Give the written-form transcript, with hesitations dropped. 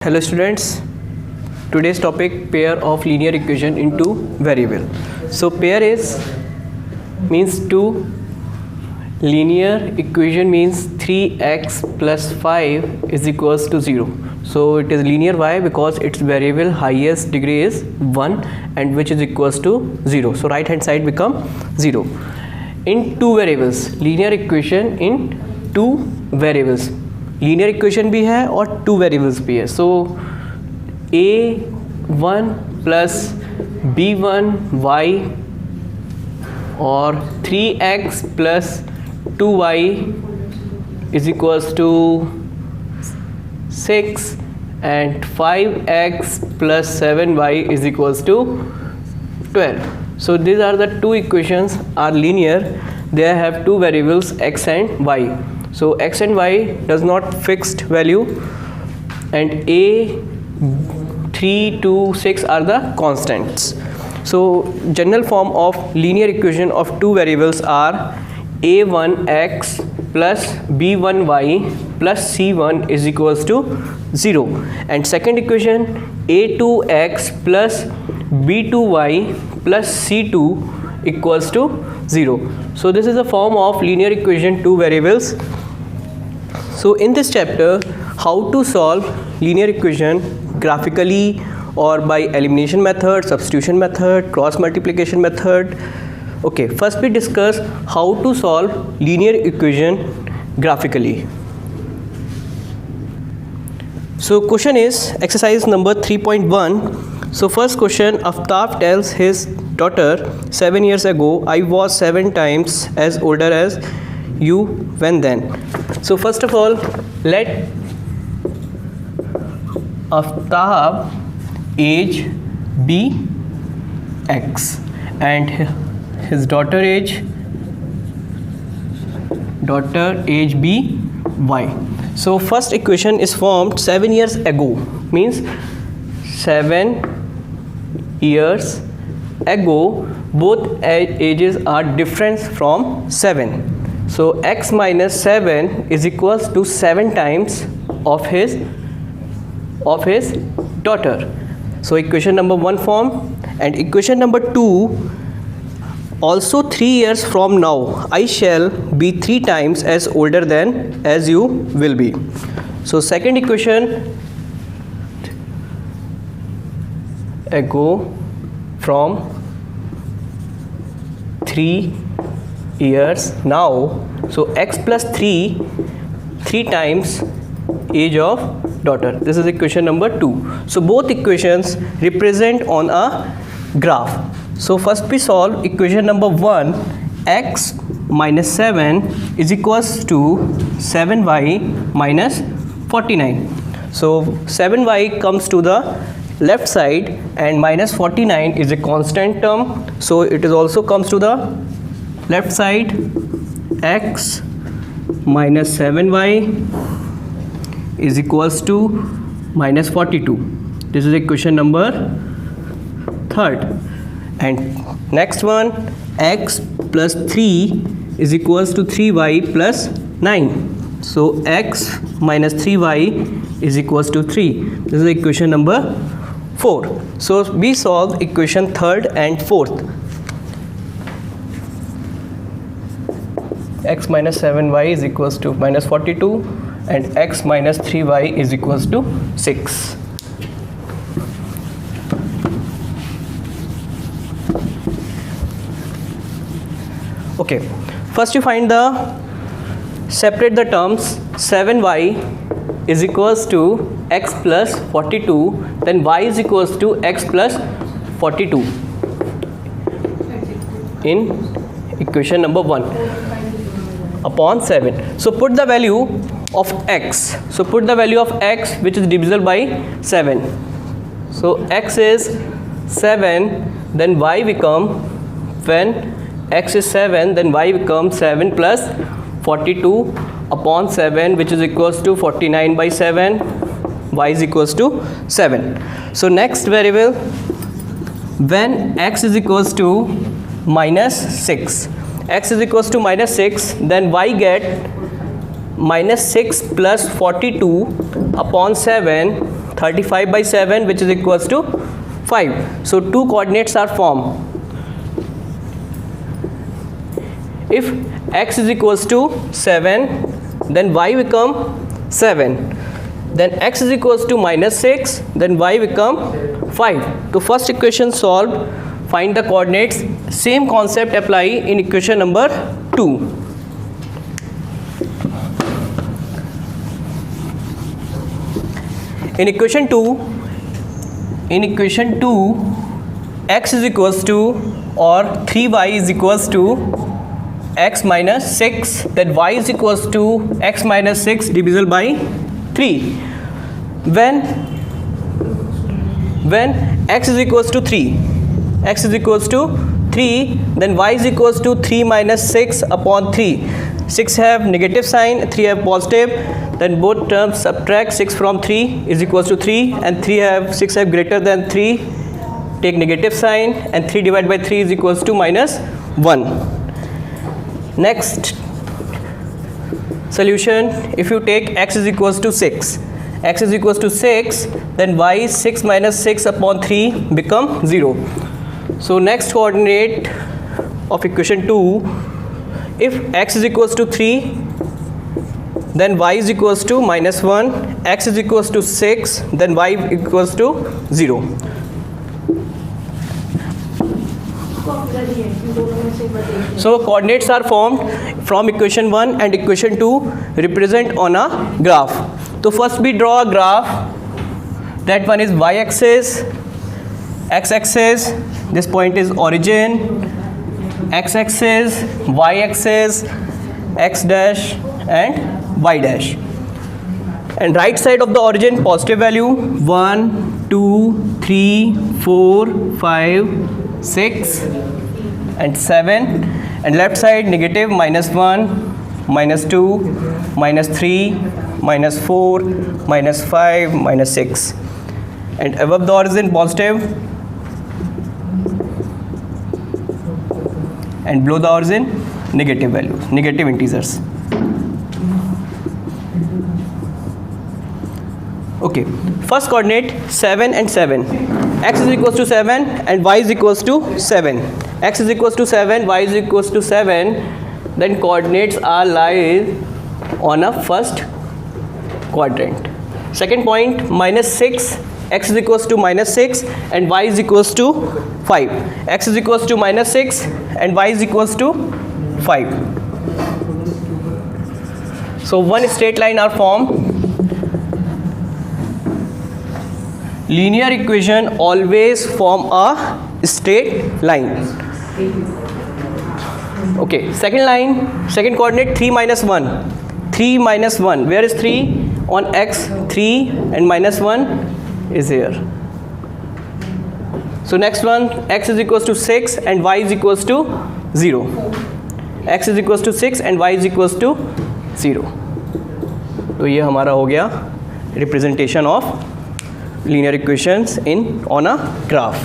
Hello students, today's topic pair of linear equation in two variable. So pair means two, linear equation means 3x plus 5 is equals to 0. So it is linear. Why? Because its variable highest degree is 1 and which is equals to 0. So right hand side become 0. In two variables, linear equation in two variables. Linear equation भी है और two variables भी है. सो a1 plus b1 y और 3x plus 2y is equals to 6 and 5x plus 7y is equals to 12. So these are the two equations are linear. They have two variables x and y. So x and y does not fixed value and a 3 2 6 are the constants. So general form of linear equation of two variables are a1x plus b1y plus c1 is equals to 0 and second equation a2x plus b2y plus c2 equals to 0. So this is a form of linear equation two variables. So in this chapter, how to solve linear equation graphically or by elimination method, substitution method, cross multiplication method. Okay, first we discuss how to solve linear equation graphically. So question is exercise number 3.1. So first question, Aftab tells his daughter 7 years ago, I was 7 times as older as you when then. So first of all, let Aftab age be x and his daughter age be y. So first equation is formed 7 years ago, means 7 years ago both ages are different from 7. So x minus 7 is equals to 7 times of his daughter. So equation number 1 form, and equation number 2, also 3 years from now I shall be 3 times as older than as you will be. So second equation, ago from 3 years now, so x plus 3 times age of daughter. This is equation number 2. So both equations represent on a graph. So first we solve equation number 1, x minus 7 is equals to 7y minus 49. So 7y comes to the left side and minus 49 is a constant term, so it is also comes to the left side. X minus 7y is equals to minus 42. This is equation number 3rd. And next one, x plus 3 is equals to 3y plus 9. So x minus 3y is equals to 3. This is equation number 4. So we solve equation 3rd and 4th. X minus 7y is equals to minus 42 and x minus 3y is equals to 6. Okay, first you find separate the terms. 7y is equals to x plus 42, then y is equals to x plus 42 in equation number 1 upon 7. So put the value of x. So put the value of x which is divisible by 7. So x is 7, then y become, when x is 7, then y becomes 7 plus 42 upon 7 which is equals to 49 by 7, y is equals to 7. So next variable, when x is equals to minus 6, x is equals to minus 6, then y get minus 6 plus 42 upon 7, 35/7 which is equals to 5. So two coordinates are formed. If x is equals to 7, then y become 7. Then x is equals to -6, then y become 5. So first equation solved, find the coordinates. Same concept apply in equation number 2. In equation 2, x is equals to, or 3y is equals to x minus 6, then y is equals to x minus 6 divisible by 3. When x is equals to 3, then y is equals to 3 minus 6 upon 3. 6 have negative sign, 3 have positive, then both terms subtract. 6 from 3 is equals to 3, and 6 have greater than 3, take negative sign, and 3 divided by 3 is equals to -1. Next solution, if you take x is equals to 6, then y 6 minus 6 upon 3 become 0. So next coordinate of equation 2, if x is equals to 3, then y is equals to -1, x is equals to 6, then y equals to 0. So coordinates are formed from equation 1 and equation 2 represent on a graph. So first we draw a graph. That one is y-axis, x-axis, this point is origin, x-axis, y-axis, x dash and y dash. And right side of the origin positive value 1, 2, 3, 4, 5, 6 and 7, and left side negative -1, -2, -3, -4, -5, -6, and above the origin positive and below the origin negative values, negative integers. Okay, first coordinate 7 and 7. X is equals to 7 and y is equals to 7. X is equals to 7, y is equals to 7. Then coordinates are lie on a first quadrant. Second point -6. X is equals to -6 and y is equals to 5. X is equals to -6 and y is equals to 5. So one straight line are formed. Linear equation always form a straight line. Okay, second line, second coordinate 3 minus 1. 3 minus 1. Where is 3? On x, 3 and -1 is here. So next one, x is equals to 6 and y is equals to 0. X is equals to 6 and y is equals to 0. तो ये हमारा हो गया representation of linear equations on a graph.